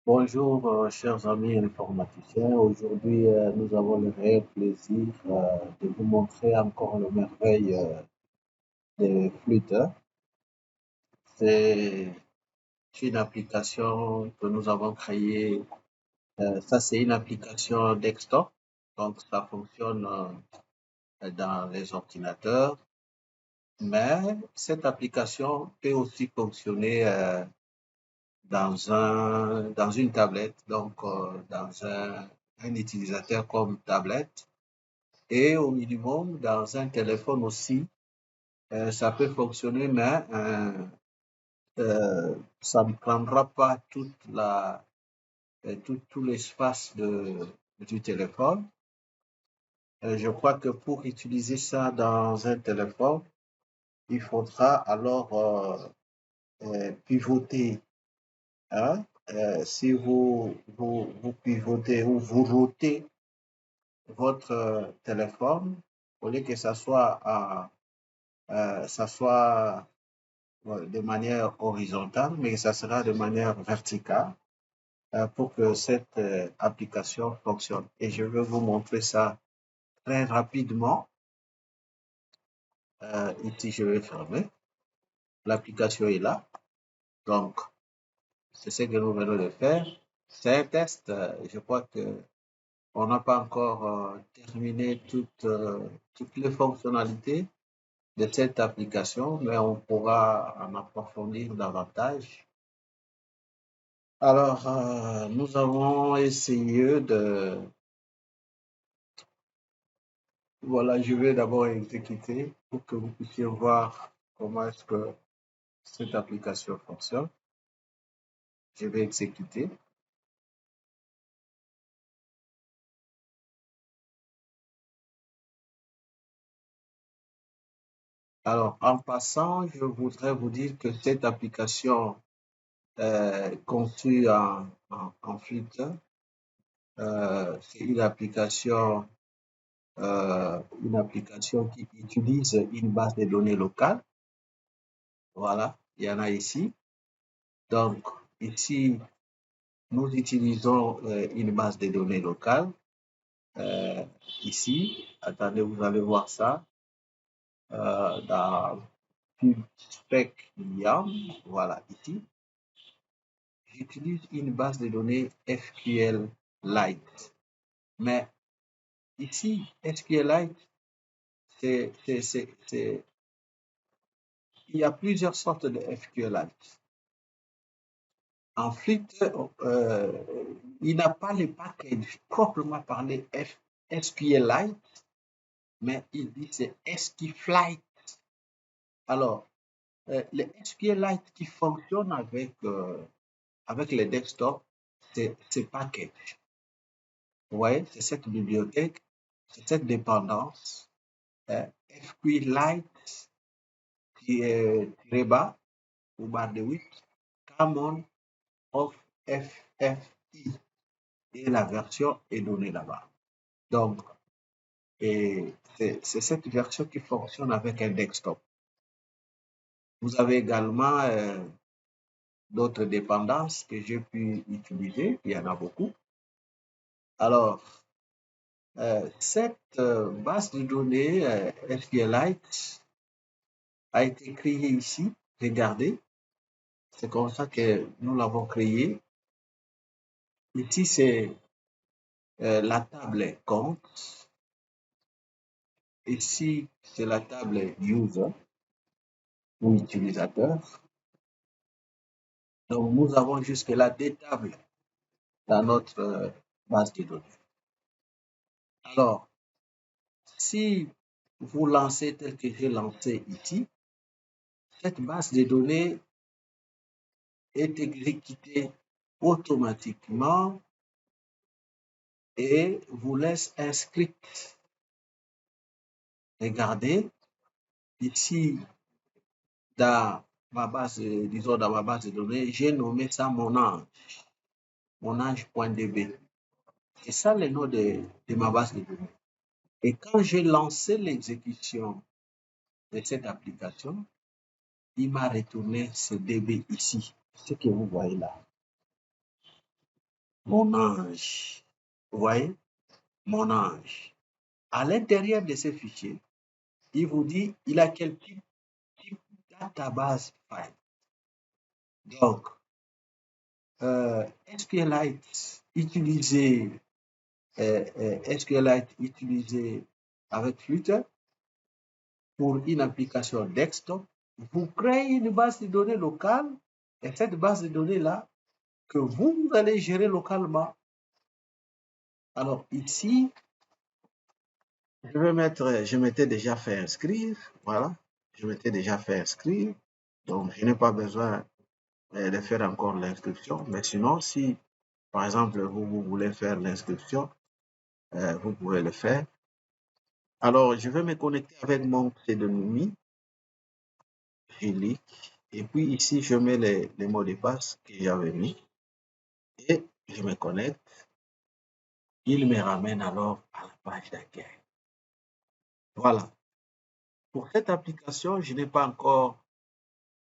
Bonjour, chers amis informaticiens. Aujourd'hui, nous avons le réel plaisir de vous montrer encore le merveille des flûtes. C'est une application que nous avons créée. Ça, c'est une application desktop. Donc, ça fonctionne dans les ordinateurs. Mais cette application peut aussi fonctionner dans une tablette, donc dans un utilisateur comme tablette. Et au minimum, dans un téléphone aussi, ça peut fonctionner, mais ça ne prendra pas tout l'espace du téléphone. Je crois que pour utiliser ça dans un téléphone, il faudra alors pivoter. Hein? Si vous pivotez ou vous rotez votre téléphone, au lieu que ça soit de manière horizontale, mais ça sera de manière verticale pour que cette application fonctionne. Et je vais vous montrer ça très rapidement. Ici, je vais fermer. L'application est là. Donc, c'est ce que nous venons de faire. C'est un test. Je crois que on n'a pas encore terminé toutes les fonctionnalités de cette application, mais on pourra en approfondir davantage. Alors, nous avons essayé de... Voilà, je vais d'abord exécuter pour que vous puissiez voir comment est-ce que cette application fonctionne. Je vais exécuter. Alors, en passant, je voudrais vous dire que cette application conçue en Flutter, c'est une application qui utilise une base de données locale. Voilà, il y en a ici. Donc, ici, nous utilisons une base de données locale. Euh, Ici, attendez, vous allez voir ça dans PubSpec YAM. Voilà, ici. J'utilise une base de données SQLite. Mais ici, SQLite, il y a plusieurs sortes de SQLite. En fait, il n'a pas le package proprement parlé SQLite, mais il dit c'est SQLite. Alors, le SQLite qui fonctionne avec les desktops, c'est package. Vous voyez, c'est cette bibliothèque, c'est cette dépendance SQLite qui est tiré bas ou barre de 8, Common of FFI. Et la version est donnée là-bas. Donc, c'est cette version qui fonctionne avec un desktop. Vous avez également d'autres dépendances que j'ai pu utiliser. Il y en a beaucoup. Alors, cette base de données SQLite a été créée ici. Regardez, c'est comme ça que nous l'avons créée. Ici, c'est la table compte. Ici, c'est la table user ou utilisateur. Donc, nous avons jusque-là des tables dans notre base de données. Alors, si vous lancez tel que j'ai lancé ici, cette base de données est exécutée automatiquement et vous laisse un script. Regardez, ici, dans ma base, disons dans ma base de données, j'ai nommé ça mon ange.db. C'est ça le nom de ma base de données. Et quand j'ai lancé l'exécution de cette application, il m'a retourné ce DB ici, ce que vous voyez là. mon ange. Vous voyez, mon ange. À l'intérieur de ces fichiers, il vous dit, il a quel type database file. Donc, SQLite utilisé avec Flutter pour une application desktop, vous créez une base de données locale et cette base de données-là que vous allez gérer localement. Alors ici, je m'étais déjà fait inscrire, voilà, je m'étais déjà fait inscrire, donc je n'ai pas besoin de faire encore l'inscription, mais sinon, si par exemple vous voulez faire l'inscription, vous pouvez le faire. Alors, je vais me connecter avec mon pseudonyme, Gélique, et puis ici, je mets les mots de passe que j'avais mis, et je me connecte. Il me ramène alors à la page d'accueil. Voilà. Pour cette application, je n'ai pas encore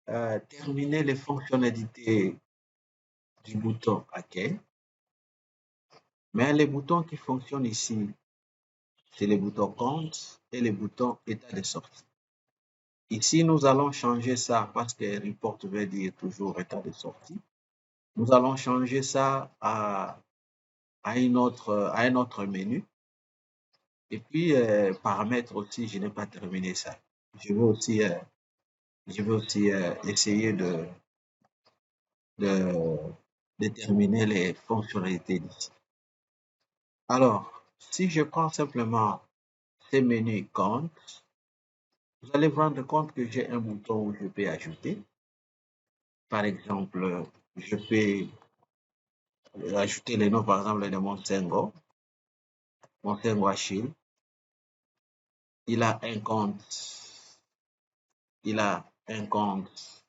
terminé les fonctionnalités du bouton accueil, mais les boutons qui fonctionnent ici, c'est les boutons compte et les boutons état de sortie. Ici, nous allons changer ça parce que report veut dire toujours état de sortie. Nous allons changer ça à un autre menu. Et puis, paramètres aussi, je n'ai pas terminé ça. Je vais aussi essayer de déterminer les fonctionnalités d'ici. Alors, si je prends simplement ces menus compte, vous allez vous rendre compte que j'ai un bouton où je peux ajouter. Par exemple, je peux ajouter les noms, par exemple, de Montengo Achille. Il a un compte. Il a un compte.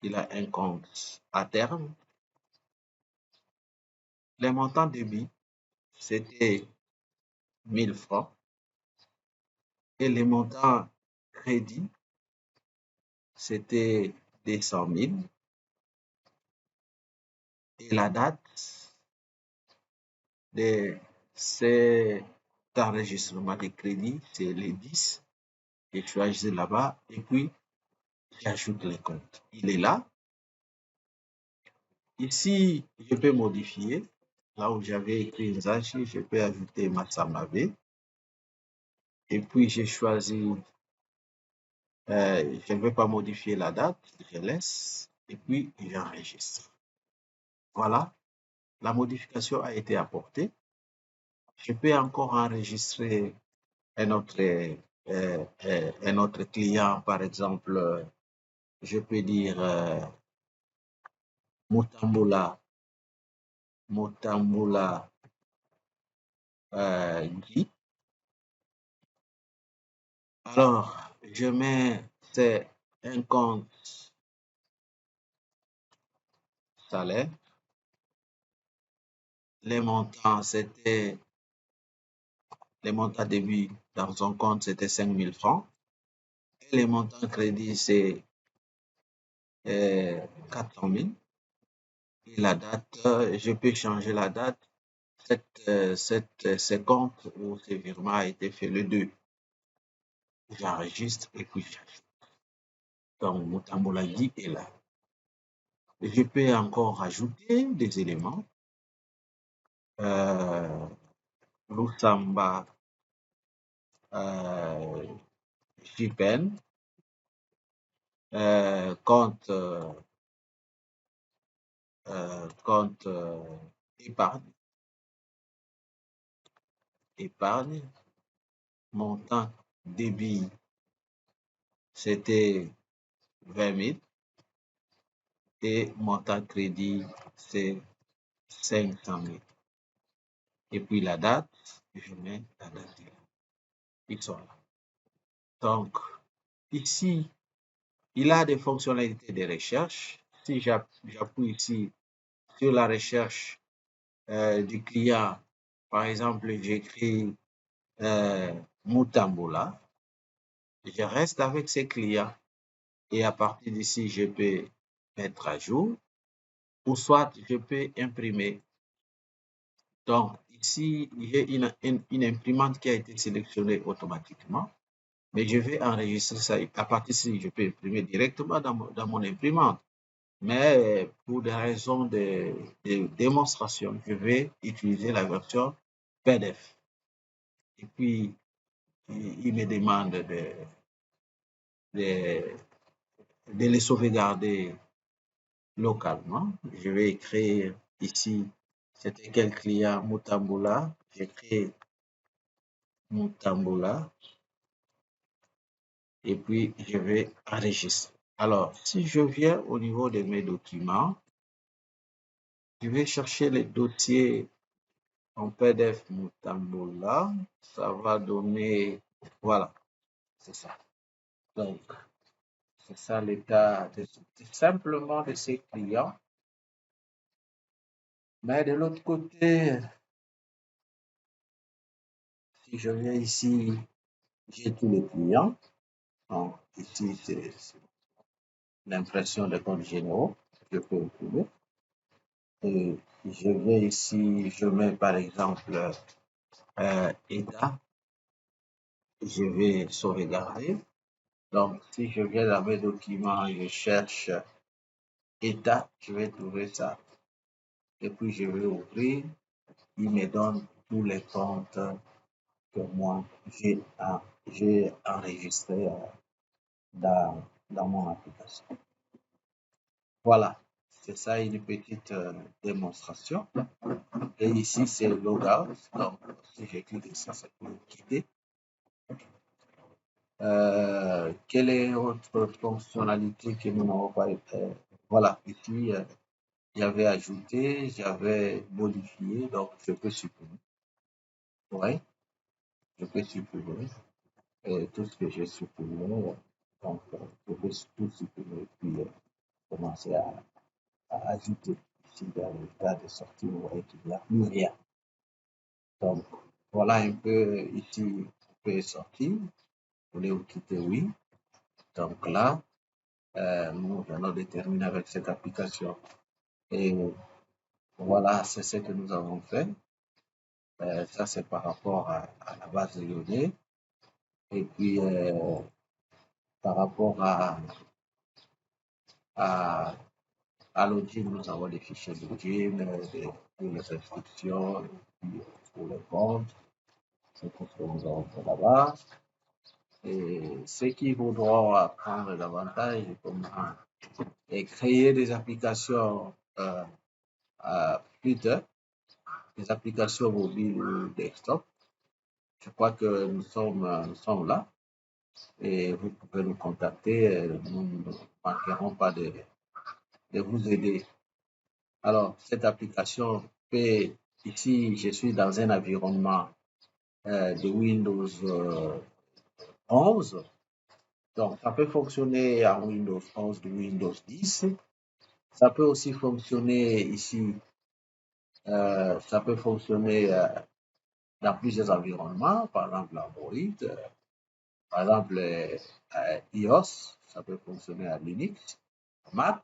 Il a un compte à terme. Les montants débit, c'était 1000 francs. Et les montants crédit, c'était 200 000. Et la date de cet enregistrement de crédit, c'est le 10. Je choisis là-bas et puis j'ajoute le compte. Il est là. Ici, je peux modifier. Là où j'avais écrit Nzachi, je peux ajouter Massamabe. Et puis, j'ai choisi, je ne vais pas modifier la date, je laisse. Et puis, j'enregistre. Voilà, la modification a été apportée. Je peux encore enregistrer un autre client, par exemple, je peux dire Mutambula Guy. Alors, je mets c'est un compte salaire. Les montants, les montants début dans son compte, c'était 5 000 francs. Et les montants crédit, c'est 400 000. Et la date, je peux changer la date. Ce compte ou ce virement a été fait le 2. J'enregistre et puis j'ajoute. Donc, Mutambolagi est là. Je peux encore ajouter des éléments. Lusamba JPN, compte épargne, montant débit, c'était 20 000 et montant crédit, c'est 500 000. Et puis la date, je mets la date là. Ils sont là. Donc, ici, il a des fonctionnalités de recherche. Si j'appuie ici sur la recherche du client, par exemple, j'écris Mutambula, je reste avec ces clients et à partir d'ici, je peux mettre à jour, ou soit je peux imprimer. Donc, ici, j'ai une imprimante qui a été sélectionnée automatiquement, mais je vais enregistrer ça. À partir d'ici, je peux imprimer directement dans mon imprimante. Mais pour des raisons de démonstration, je vais utiliser la version PDF. Et puis, il me demande de les sauvegarder localement. Je vais écrire ici, c'était quel client? Mutambula. J'écris Mutambula et puis je vais enregistrer. Alors, si je viens au niveau de mes documents, je vais chercher les dossiers en PDF Mutambula. Ça va donner, voilà, c'est ça. Donc, c'est ça l'état simplement de ces clients. Mais de l'autre côté, si je viens ici, j'ai tous les clients. Donc, ici, c'est l'impression des comptes généraux. Je peux imprimer. Et je vais ici, je mets par exemple état. Je vais sauvegarder. Donc, si je viens dans mes documents, je cherche état, je vais trouver ça. Et puis, je vais ouvrir. Il me donne tous les comptes que moi, j'ai enregistrés dans mon application. Voilà, c'est ça une petite démonstration. Et ici, c'est logout. Donc, si je clique ici, ça peut quitter. Quelle est autre fonctionnalité que nous n'avons pas voilà, ici, j'avais ajouté, j'avais modifié, donc je peux supprimer. Oui, je peux supprimer. Tout ce que j'ai supprimé, donc je peux tout supprimer, puis commencer à ajouter. Ici, dans le cas de sortie, vous voyez qu'il n'y a plus rien. Donc, voilà un peu ici, vous pouvez sortir, vous voulez vous quitter, oui. Donc là, nous allons déterminer avec cette application. Et voilà, c'est ce que nous avons fait. Ça, c'est par rapport à la base de données. Et puis, par rapport à login, nous avons des fichiers login, pour les inscriptions, et puis pour les comptes. C'est tout ce que nous avons fait là-bas. Et ceux qui voudront apprendre davantage comment créer des applications Twitter, des applications mobiles ou desktop, je crois que nous sommes là et vous pouvez nous contacter. Nous ne manquerons pas de vous aider. Alors, cette application peut, ici, je suis dans un environnement de Windows 11. Donc, ça peut fonctionner en Windows 11 ou Windows 10. Ça peut aussi fonctionner ici, ça peut fonctionner dans plusieurs environnements, par exemple Android, par exemple iOS, ça peut fonctionner à Linux, Mac,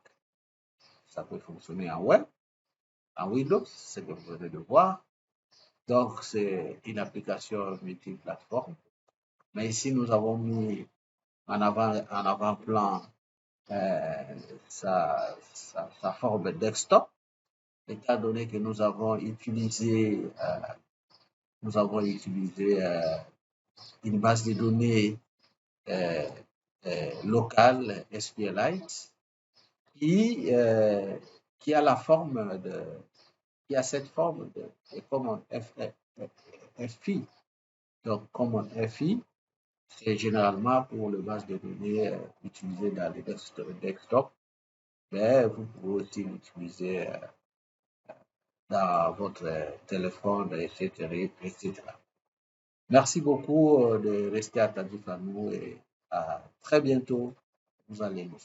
ça peut fonctionner en web, en Windows, c'est ce que vous venez de voir. Donc, c'est une application multiplateforme. Mais ici, nous avons mis en avant-plan sa forme desktop, étant donné que nous avons utilisé une base de données locale SQLite qui a la forme qui a cette forme de commande FI. Donc, commande FI, c'est généralement pour les bases de données utilisées dans les desktop, mais vous pouvez aussi l'utiliser dans votre téléphone, etc., etc. Merci beaucoup de rester attentif à nous et à très bientôt. Vous allez nous